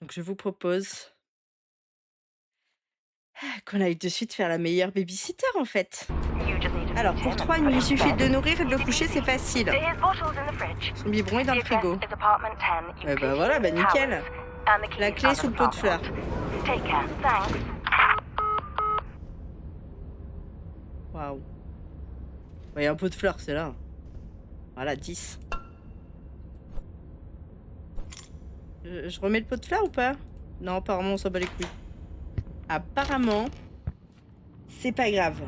Donc je vous propose qu'on aille de suite faire la meilleure babysitter en fait. Alors pour 3 nuits, il suffit de le nourrir et de le coucher, c'est facile. Son biberon est dans le frigo. Eh ben voilà, bah nickel. La clé sous le pot de fleurs. Waouh. Il y a un pot de fleurs, c'est là. Voilà, 10. Je remets le pot de fleurs ou pas? Non, apparemment on s'en bat les couilles. Apparemment, c'est pas grave.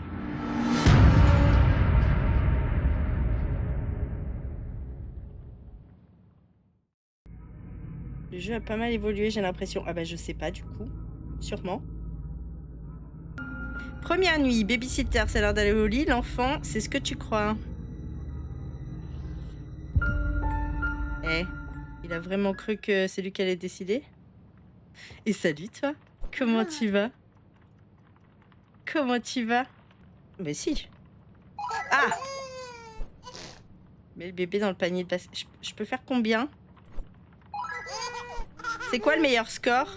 Le jeu a pas mal évolué, j'ai l'impression. Ah bah je sais pas du coup. Sûrement. Première nuit, babysitter, c'est l'heure d'aller au lit. L'enfant, c'est ce que tu crois. Eh, il a vraiment cru que c'est lui qui allait décider? Et salut toi, comment tu vas? Comment tu vas? Mais si. Ah! Mets le bébé dans le panier de basket. Je peux faire combien? C'est quoi le meilleur score?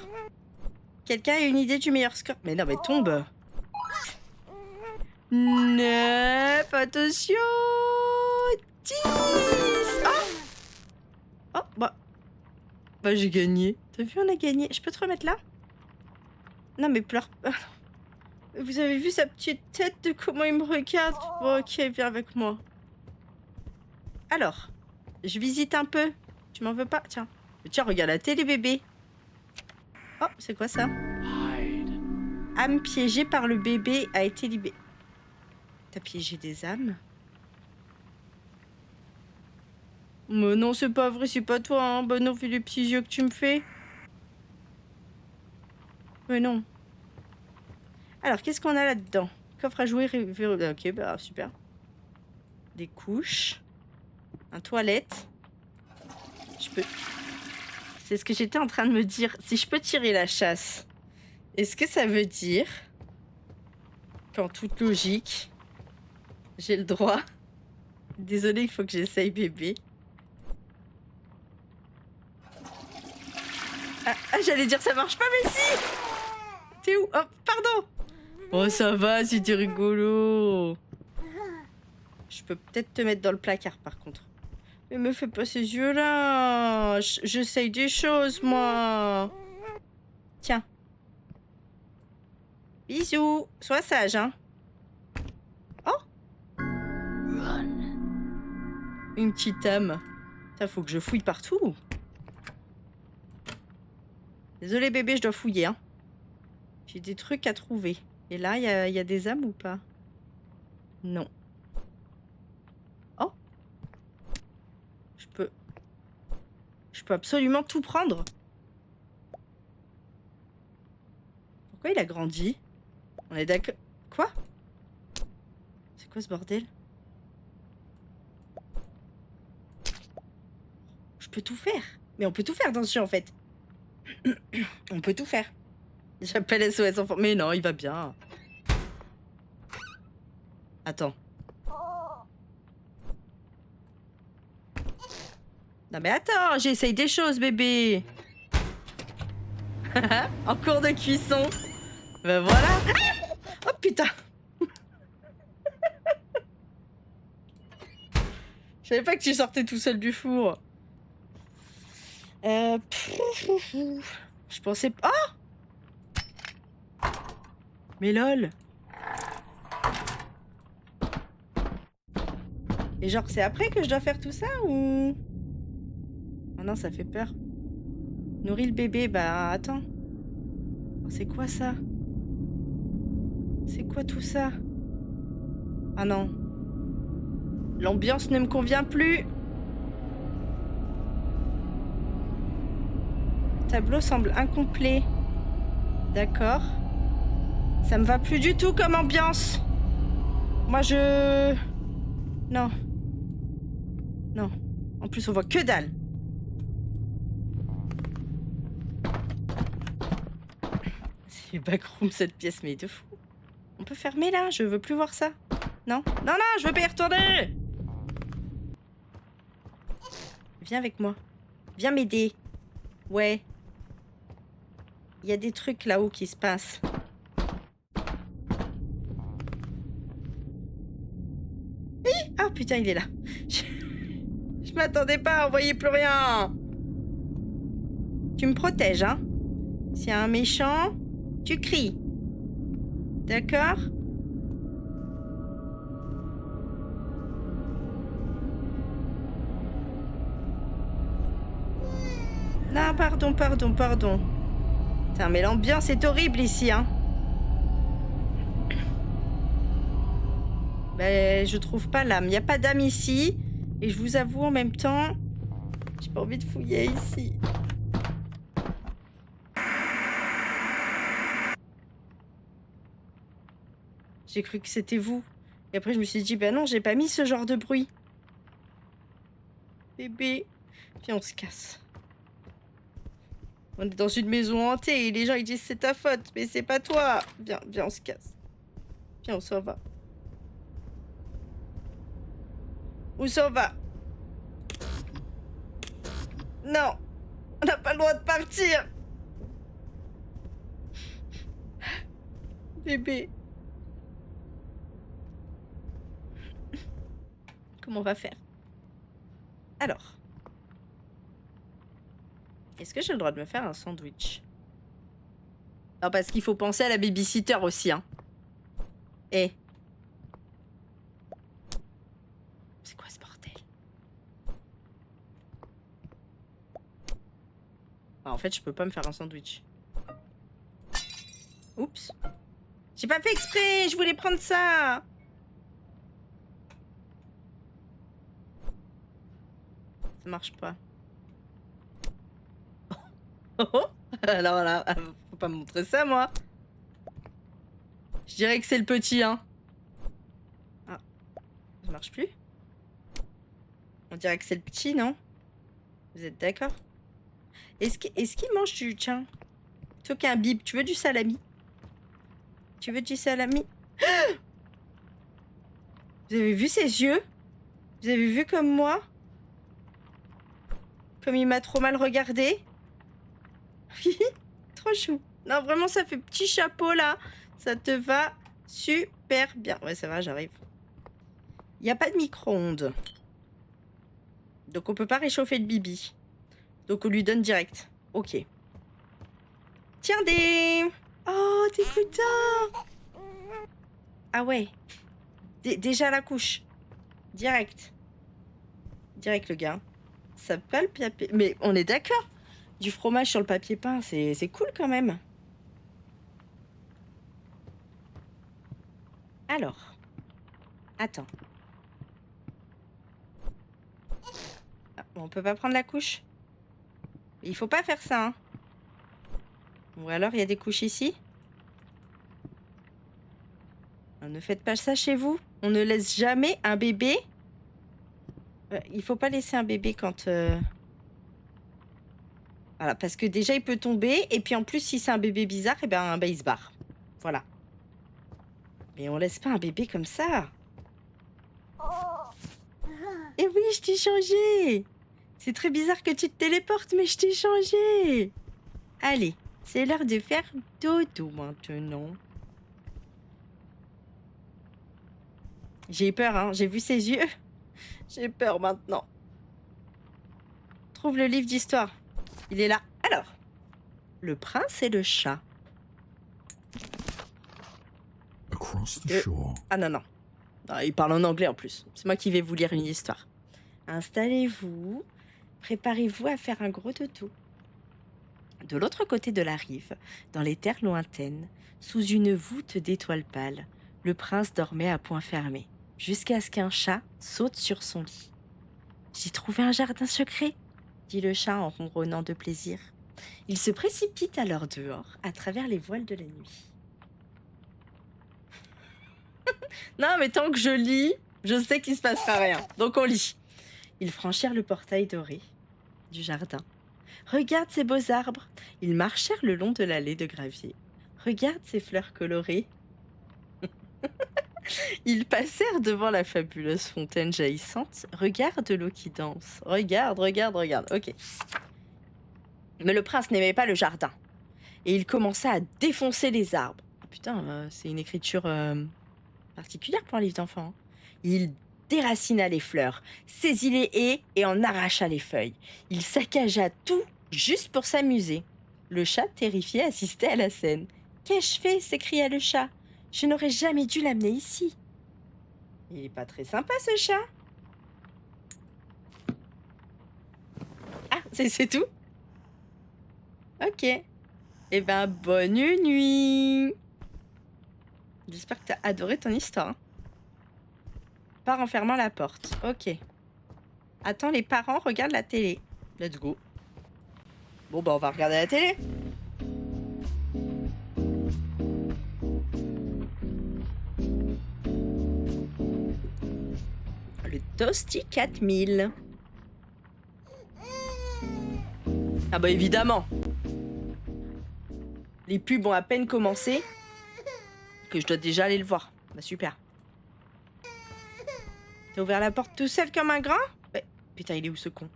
Quelqu'un a une idée du meilleur score? Mais non, mais tombe! 9, attention! 10! Oh! Oh, bah j'ai gagné. T'as vu, on a gagné. Je peux te remettre là? Non, mais pleure pas. Vous avez vu sa petite tête de comment il me regarde? Bon, ok, viens avec moi. Alors, je visite un peu. Tu m'en veux pas? Tiens. Tiens, regarde la télé, bébé. Oh, c'est quoi ça? Âme piégée par le bébé a été libérée. T'as piégé des âmes? Mais non, c'est pas vrai, c'est pas toi, hein. Bah non, vu les petits yeux que tu me fais. Mais non. Alors, qu'est-ce qu'on a là-dedans? Coffre à jouer, ok, bah super. Des couches. Un toilette. Je peux... C'est ce que j'étais en train de me dire. Si je peux tirer la chasse, est-ce que ça veut dire qu'en toute logique, j'ai le droit? Désolée, il faut que j'essaye, bébé. Ah, j'allais dire ça marche pas, mais si! T'es où? Oh, pardon! Oh, ça va, c'était rigolo. Je peux peut-être te mettre dans le placard, par contre. Mais me fais pas ces yeux-là. J'essaye des choses, moi. Tiens. Bisous. Sois sage, hein. Oh! Une petite âme. Ça, faut que je fouille partout. Désolé, bébé, je dois fouiller, hein. J'ai des trucs à trouver. Et là, il y a des âmes ou pas? Non. Oh! Je peux absolument tout prendre. Pourquoi il a grandi? On est d'accord... Quoi? C'est quoi ce bordel? Je peux tout faire. Mais on peut tout faire dans ce jeu, en fait. On peut tout faire. J'appelle SOS enfant. Mais non, il va bien. Attends. Non mais attends, j'essaye des choses, bébé. En cours de cuisson. Ben voilà. Ah, oh putain. Je savais pas que tu sortais tout seul du four. Je pensais... Oh! Mais lol. Et genre, c'est après que je dois faire tout ça ou... Oh non, ça fait peur. Nourrir le bébé, bah attends. Oh, c'est quoi ça? C'est quoi tout ça? Ah non. L'ambiance ne me convient plus. Le tableau semble incomplet. D'accord. Ça me va plus du tout comme ambiance. Moi, je... Non. Non. En plus, on voit que dalle. C'est backroom cette pièce, mais de fou. On peut fermer là? Je veux plus voir ça. Non? Non, non, je veux pas y retourner! Viens avec moi. Viens m'aider. Ouais. Il y a des trucs là-haut qui se passent. Ah putain, il est là. Je m'attendais pas, on voyait plus rien. Tu me protèges, hein. S'il y a un méchant, tu cries. D'accord? Non, pardon. Putain, mais l'ambiance est horrible ici, hein. Ben, je trouve pas l'âme. Il n'y a pas d'âme ici. Et je vous avoue en même temps, j'ai pas envie de fouiller ici. J'ai cru que c'était vous. Et après, je me suis dit, ben non, j'ai pas mis ce genre de bruit. Bébé. Puis on se casse. On est dans une maison hantée et les gens ils disent c'est ta faute, mais c'est pas toi. Viens, on se casse. Viens, on s'en va. Où s'en va? Non, on n'a pas le droit de partir. Bébé. Comment on va faire? Alors. Est-ce que j'ai le droit de me faire un sandwich? Non, parce qu'il faut penser à la babysitter aussi, hein. Eh. C'est quoi ce bordel? Ah, en fait, je peux pas me faire un sandwich. Oups. J'ai pas fait exprès, je voulais prendre ça. Ça marche pas. Oh, alors là, faut pas me montrer ça, moi. Je dirais que c'est le petit, hein. Ah, ça marche plus. On dirait que c'est le petit, non? Vous êtes d'accord? Est-ce qu'il mange du... Tiens. Toi qui as un bib, tu veux du salami? Tu veux du salami? Vous avez vu ses yeux? Vous avez vu comme moi? Comme il m'a trop mal regardé? Trop chou. Non, vraiment, ça fait petit chapeau, là. Ça te va super bien. Ouais, ça va, j'arrive. Il n'y a pas de micro-ondes. Donc, on peut pas réchauffer le bibi. Donc, on lui donne direct. Ok. Tiens des... Oh, des couteaux. Ah ouais. Déjà la couche. Direct. Direct, le gars. Ça pas le papier... Mais on est d'accord. Du fromage sur le papier peint, c'est cool quand même. Alors. Attends. Ah, on peut pas prendre la couche? Il faut pas faire ça, hein. Ou alors, il y a des couches ici? Ne faites pas ça chez vous. On ne laisse jamais un bébé. Il faut pas laisser un bébé quand... Voilà, parce que déjà, il peut tomber. Et puis en plus, si c'est un bébé bizarre, eh ben, il se barre. Voilà. Mais on laisse pas un bébé comme ça. Eh oui, je t'ai changé. C'est très bizarre que tu te téléportes, mais je t'ai changé. Allez, c'est l'heure de faire dodo maintenant. J'ai peur, hein. J'ai vu ses yeux. J'ai peur maintenant. Trouve le livre d'histoire. Il est là. Alors, le prince et le chat. Ah non, non. Non, il parle en anglais en plus. C'est moi qui vais vous lire une histoire. Installez-vous. Préparez-vous à faire un gros dodo. De l'autre côté de la rive, dans les terres lointaines, sous une voûte d'étoiles pâles, le prince dormait à poings fermés, jusqu'à ce qu'un chat saute sur son lit. « J'ai trouvé un jardin secret !» dit le chat en ronronnant de plaisir. Il se précipite alors dehors, à travers les voiles de la nuit. Non, mais tant que je lis, je sais qu'il se passera rien. Donc on lit. Ils franchirent le portail doré du jardin. Regarde ces beaux arbres. Ils marchèrent le long de l'allée de gravier. Regarde ces fleurs colorées. Ils passèrent devant la fabuleuse fontaine jaillissante. Regarde l'eau qui danse. Regarde. Ok. Mais le prince n'aimait pas le jardin. et il commença à défoncer les arbres. Oh, putain, c'est une écriture particulière pour un livre d'enfant, hein. Il déracina les fleurs, saisit les haies et en arracha les feuilles. Il saccagea tout juste pour s'amuser. Le chat, terrifié, assistait à la scène. Qu'ai-je fait s'écria le chat. Je n'aurais jamais dû l'amener ici. Il est pas très sympa ce chat. Ah, c'est tout? Ok. Eh ben, bonne nuit. J'espère que t'as adoré ton histoire, hein. Pars en fermant la porte. Ok. Attends, les parents regardent la télé. Let's go. Bon, bah, on va regarder la télé. Le Toasty 4000. Ah bah évidemment. Les pubs ont à peine commencé que je dois déjà aller le voir. Bah super. T'as ouvert la porte tout seul comme un grand? Bah, putain, il est où ce con?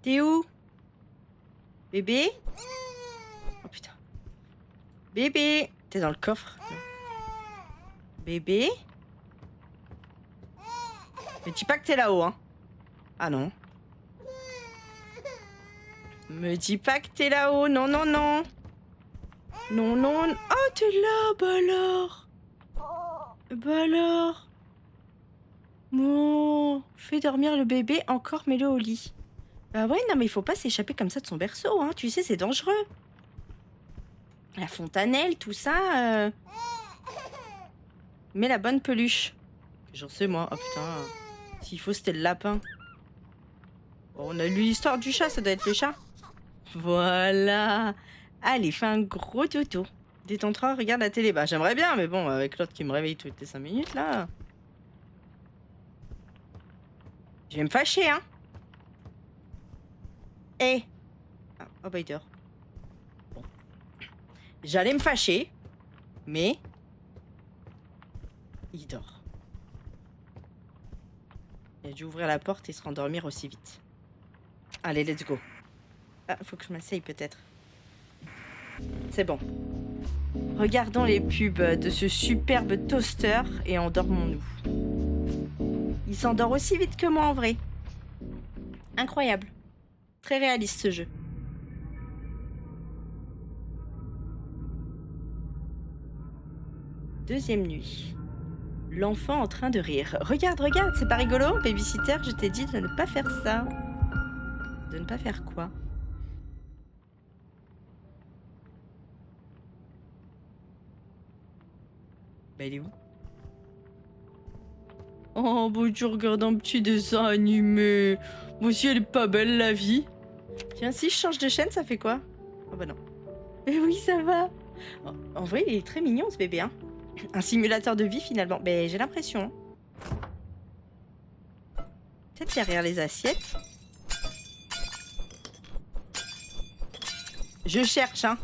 T'es où? Bébé? Oh putain. Bébé! T'es dans le coffre? Non. Bébé? Me dis pas que t'es là-haut, hein? Ah non. Me dis pas que t'es là-haut, non, non, non. Non, non. Oh, t'es là, bah alors. Bah alors. Bon, fais dormir le bébé, encore mets-le au lit. Bah ouais, non mais il faut pas s'échapper comme ça de son berceau, hein. Tu sais, c'est dangereux. La fontanelle, tout ça. Mets la bonne peluche. J'en sais moi. Oh putain. S'il faut, c'était le lapin. Bon, on a lu l'histoire du chat, ça doit être le chat. Voilà. Allez, fais un gros toto. Détends-toi, regarde la télé. Bah j'aimerais bien, mais bon, avec l'autre qui me réveille toutes les 5 minutes là. Je vais me fâcher, hein. Eh. Ah, oh bah il dort. Bon. J'allais me fâcher, mais il dort. Il a dû ouvrir la porte et se rendormir aussi vite. Allez, let's go. Ah, faut que je m'asseye peut-être. C'est bon. Regardons les pubs de ce superbe toaster et endormons-nous. Il s'endort aussi vite que moi en vrai. Incroyable. Très réaliste ce jeu. Deuxième nuit. L'enfant en train de rire. Regarde, regarde, c'est pas rigolo? Babysitter, je t'ai dit de ne pas faire ça. De ne pas faire quoi? Bah il est où? Oh, bah tu regardes un petit dessin animé. Moi aussi elle est pas belle la vie. Tiens, si je change de chaîne, ça fait quoi? Oh bah non. Eh oui, ça va. En vrai, il est très mignon ce bébé, hein. Un simulateur de vie finalement. Ben j'ai l'impression. Peut-être derrière les assiettes. Je cherche, hein.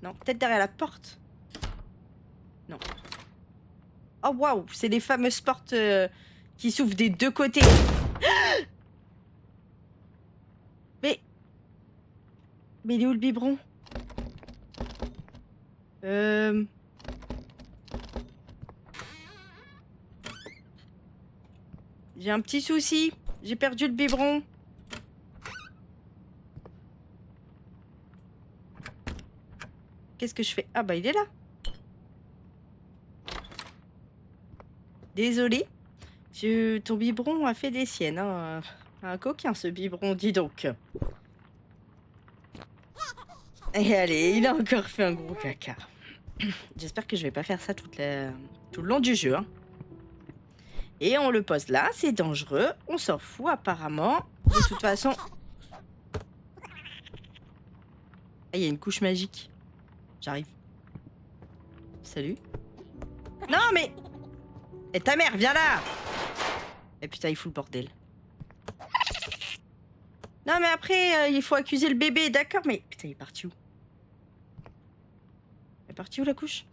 Non, peut-être derrière la porte. Non. Oh waouh, c'est les fameuses portes qui s'ouvrent des deux côtés. Mais il est où le biberon? J'ai un petit souci. J'ai perdu le biberon. Qu'est-ce que je fais? Ah bah il est là. Désolée. Ton biberon a fait des siennes, hein. Un coquin ce biberon, dis donc. Et allez, il a encore fait un gros caca. J'espère que je vais pas faire ça tout le long du jeu, hein. Et on le pose là, c'est dangereux. On s'en fout apparemment. De toute façon... Ah, il y a une couche magique. J'arrive. Salut. Non mais... Et ta mère, viens là. Et putain, il fout le bordel. Non mais après, il faut accuser le bébé, d'accord, mais... Putain, il est parti où? Elle est partie où la couche?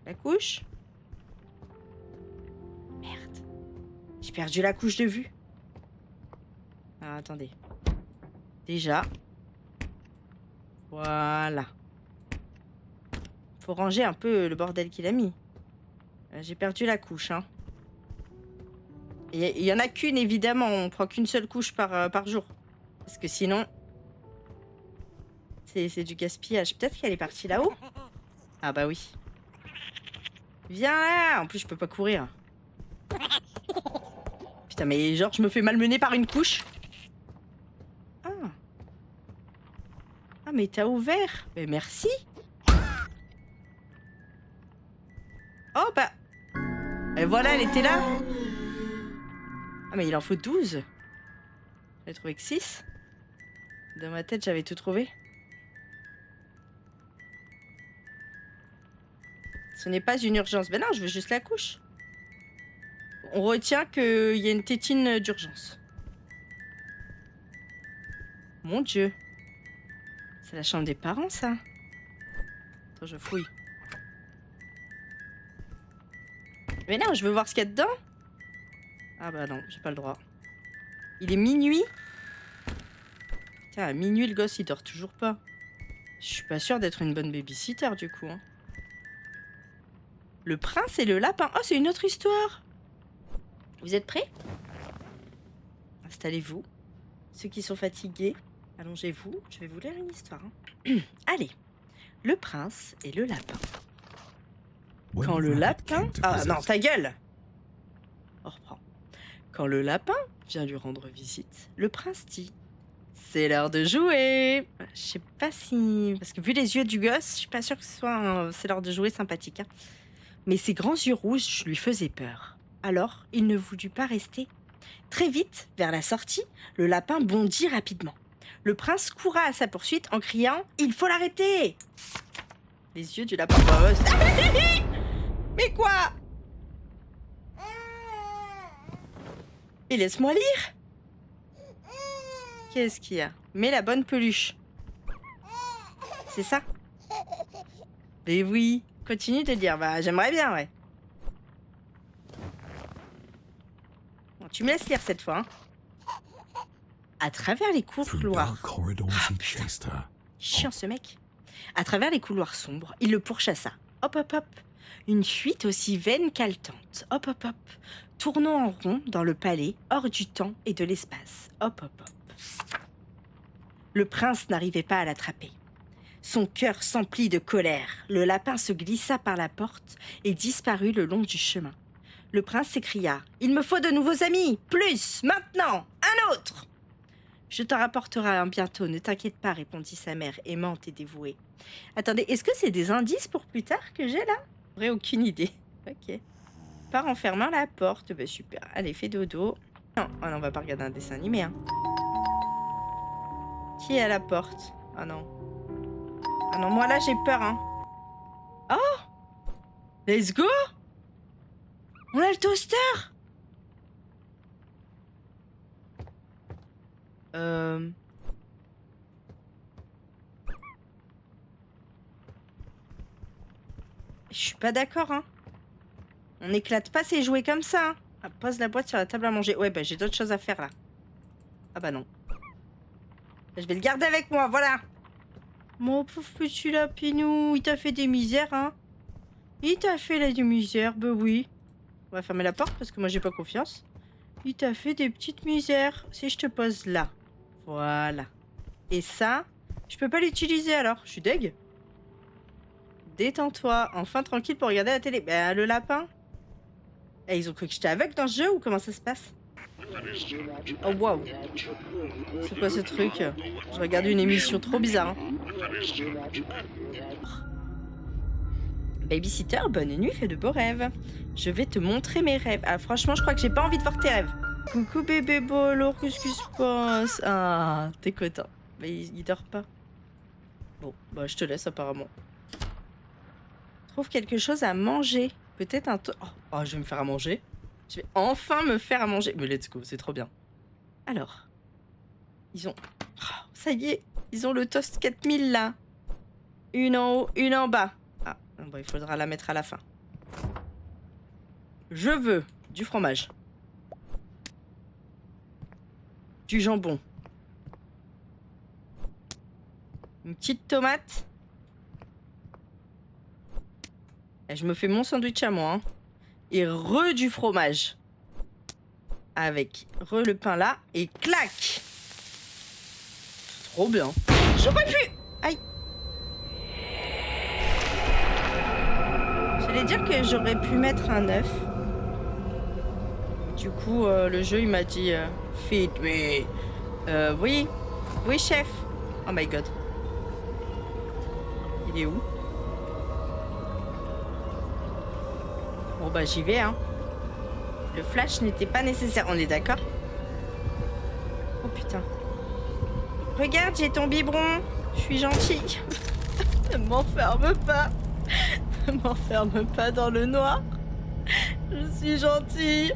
La couche? Merde. J'ai perdu la couche de vue. Alors, attendez. Déjà. Voilà. Faut ranger un peu le bordel qu'il a mis. J'ai perdu la couche, hein. Il y en a qu'une, évidemment. On prend qu'une seule couche par jour. Parce que sinon... C'est du gaspillage. Peut-être qu'elle est partie là-haut. Ah bah oui. Viens là. En plus, je peux pas courir. Putain, mais genre, je me fais malmener par une couche. Ah. Ah, mais t'as ouvert. Mais merci. Oh, bah... Et voilà, elle était là. Ah, mais il en faut 12. J'avais trouvé que 6. Dans ma tête, j'avais tout trouvé. Ce n'est pas une urgence. Ben non, je veux juste la couche. On retient qu'il y a une tétine d'urgence. Mon Dieu. C'est la chambre des parents, ça. Attends, je fouille. Mais non, je veux voir ce qu'il y a dedans. Ah bah non, j'ai pas le droit. Il est minuit. Tiens, à minuit, le gosse, il dort toujours pas. Je suis pas sûre d'être une bonne babysitter, du coup. Hein. Le prince et le lapin. Oh, c'est une autre histoire. Vous êtes prêts? Installez-vous. Ceux qui sont fatigués, allongez-vous. Je vais vous lire une histoire. Hein. Allez. Le prince et le lapin. Quand le lapin... Ah non, ta gueule! On reprend. Quand le lapin vient lui rendre visite, le prince dit... C'est l'heure de jouer. Je sais pas si... Parce que vu les yeux du gosse, je suis pas sûre que ce soit c'est l'heure de jouer sympathique. Hein. Mais ses grands yeux rouges lui faisaient peur. Alors, il ne voulut pas rester. Très vite, vers la sortie, le lapin bondit rapidement. Le prince coura à sa poursuite en criant « Il faut l'arrêter !» Les yeux du lapin... Mais quoi? Et laisse-moi lire. Qu'est-ce qu'il y a? Mets la bonne peluche. C'est ça? Mais oui. Continue de dire. Bah, j'aimerais bien, ouais. Bon, tu me laisses lire cette fois. Hein. À travers les couloirs... Chiant, ce mec. À travers les couloirs sombres, il le pourchassa. Hop, hop, hop. Une fuite aussi vaine qu'haletante. Hop, hop, hop. Tournant en rond dans le palais, hors du temps et de l'espace. Hop, hop, hop. Le prince n'arrivait pas à l'attraper. Son cœur s'emplit de colère. Le lapin se glissa par la porte et disparut le long du chemin. Le prince s'écria « Il me faut de nouveaux amis. Plus, maintenant, un autre !»« Je t'en rapporterai un bientôt, ne t'inquiète pas, » répondit sa mère, aimante et dévouée. Attendez, est-ce que c'est des indices pour plus tard que j'ai là? J'aurais aucune idée. Ok. Part en fermant la porte. Bah, super. Allez, fais dodo. Non, oh non, on va pas regarder un dessin animé. Hein. Qui est à la porte? Ah non. Ah non, moi là j'ai peur. Hein. Oh! Let's go! On a le toaster! Je suis pas d'accord, hein. On n'éclate pas ces jouets comme ça. Hein. Ah, pose la boîte sur la table à manger. Ouais, bah j'ai d'autres choses à faire là. Ah bah non. Je vais le garder avec moi, voilà. Mon pauvre petit lapinou, il t'a fait des misères, hein. Il t'a fait des misères, bah oui. On va fermer la porte parce que moi j'ai pas confiance. Il t'a fait des petites misères. Si je te pose là. Voilà. Et ça, je peux pas l'utiliser alors. Je suis deg. Détends-toi. Enfin tranquille pour regarder la télé. Bah le lapin. Eh, ils ont cru que j'étais aveugle dans ce jeu ou comment ça se passe? Oh waouh. C'est quoi ce truc? Je regarde une émission trop bizarre. Hein. Babysitter, bonne nuit, fais de beaux rêves. Je vais te montrer mes rêves. Ah franchement, je crois que j'ai pas envie de voir tes rêves. Coucou bébé bolo, qu'est-ce qui se passe? Ah, t'es content. Mais il dort pas. Bon, bah je te laisse apparemment. Trouve quelque chose à manger. Peut-être un... Oh, je vais me faire à manger. Je vais enfin me faire à manger. Mais let's go, c'est trop bien. Alors, ils ont... Oh, ça y est, ils ont le toast 4000 là. Une en haut, une en bas. Ah, bon, il faudra la mettre à la fin. Je veux du fromage. Du jambon. Une petite tomate. Et je me fais mon sandwich à moi. Hein. Et du fromage. Avec le pain là. Et clac. C'est trop bien. J'aurais pu... Aïe. J'allais dire que j'aurais pu mettre un œuf. Du coup, le jeu, il m'a dit... feed me. Oui. Oui, chef. Oh my god. Il est où? Bon, bah, j'y vais, hein. Le flash n'était pas nécessaire. On est d'accord? Oh, putain. Regarde, j'ai ton biberon. Je suis gentille. Ne m'enferme pas. Ne m'enferme pas dans le noir. Je suis gentille.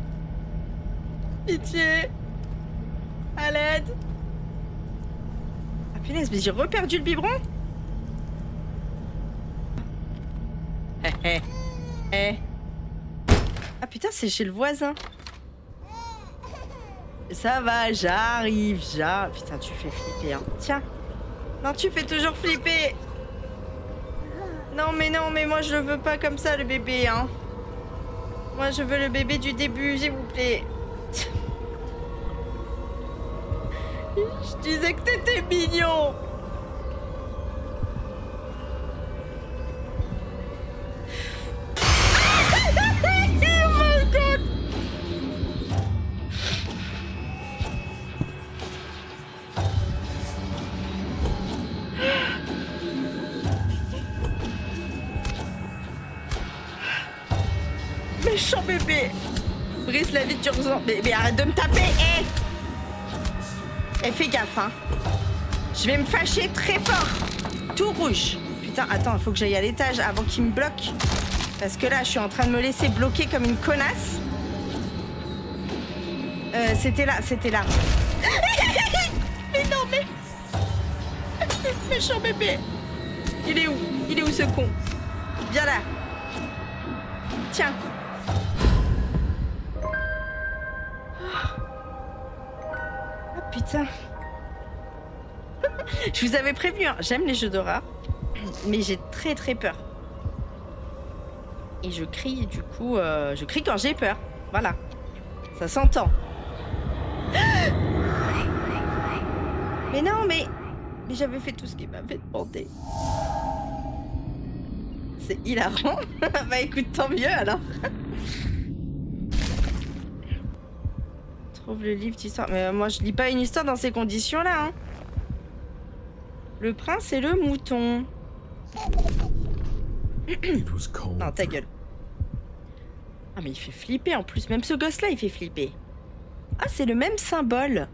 Pitié. À l'aide. Ah punaise, mais j'ai reperdu le biberon. Ah putain, c'est chez le voisin. Ça va, j'arrive. Putain, tu fais flipper, hein. Tiens. Non, tu fais toujours flipper. Non, mais moi je le veux pas comme ça, le bébé, hein. Moi, je veux le bébé du début, s'il vous plaît. Je disais que t'étais mignon. Méchant bébé. Brise la vie d'urgence. Mais arrête de me taper. Fais gaffe, hein. Je vais me fâcher très fort. Tout rouge. Putain, attends, il faut que j'aille à l'étage avant qu'il me bloque. Parce que là, je suis en train de me laisser bloquer comme une connasse. C'était là. Mais non, mais... Méchant bébé. Il est où ce con? Viens là. Tiens. Ah putain. Je vous avais prévenu, hein. J'aime les jeux d'horreur. Mais j'ai très très peur. Et je crie, du coup... je crie quand j'ai peur. Voilà. Ça s'entend. Mais non, mais j'avais fait tout ce qu'il m'avait demandé. C'est hilarant. Bah écoute, tant mieux alors. Trouve le livre d'histoire. Mais moi, je lis pas une histoire dans ces conditions-là. Hein. Le prince et le mouton. Non, ta gueule. Ah, mais il fait flipper en plus. Même ce gosse-là, il fait flipper. Ah, c'est le même symbole.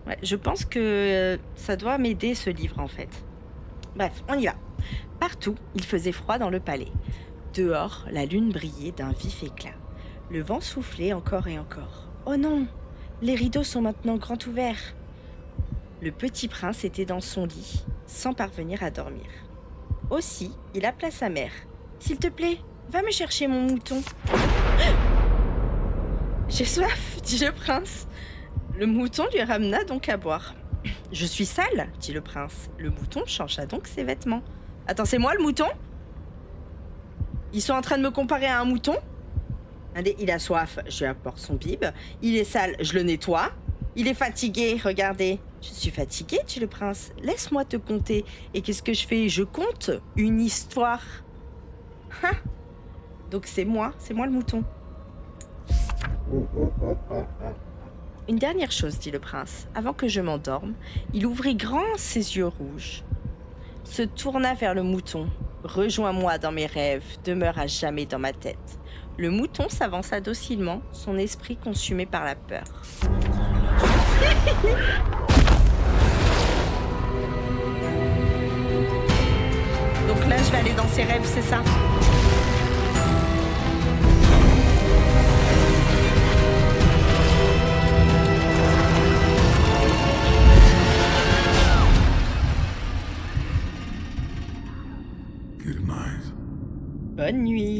Ouais, je pense que ça doit m'aider ce livre en fait. Bref, on y va. Partout, il faisait froid dans le palais. Dehors, la lune brillait d'un vif éclat. Le vent soufflait encore et encore. Oh non, les rideaux sont maintenant grands ouverts. Le petit prince était dans son lit, sans parvenir à dormir. Aussi, il appela sa mère. « S'il te plaît, va me chercher mon mouton. »« J'ai soif, dit le prince. » Le mouton lui ramena donc à boire. « Je suis sale, dit le prince. » Le mouton changea donc ses vêtements. « Attends, c'est moi le mouton ? Ils sont en train de me comparer à un mouton ? Il a soif, je lui apporte son bib. Il est sale, je le nettoie. Il est fatigué, regardez. »« Je suis fatigué, dit le prince. Laisse-moi te conter. Et qu'est-ce que je fais ? Je compte une histoire. » Hein ? Donc c'est moi le mouton. Une dernière chose, dit le prince. Avant que je m'endorme, il ouvrit grand ses yeux rouges, se tourna vers le mouton. Rejoins-moi dans mes rêves, demeure à jamais dans ma tête. Le mouton s'avança docilement, son esprit consumé par la peur. Donc là, je vais aller dans ses rêves, c'est ça ? Bonne nuit.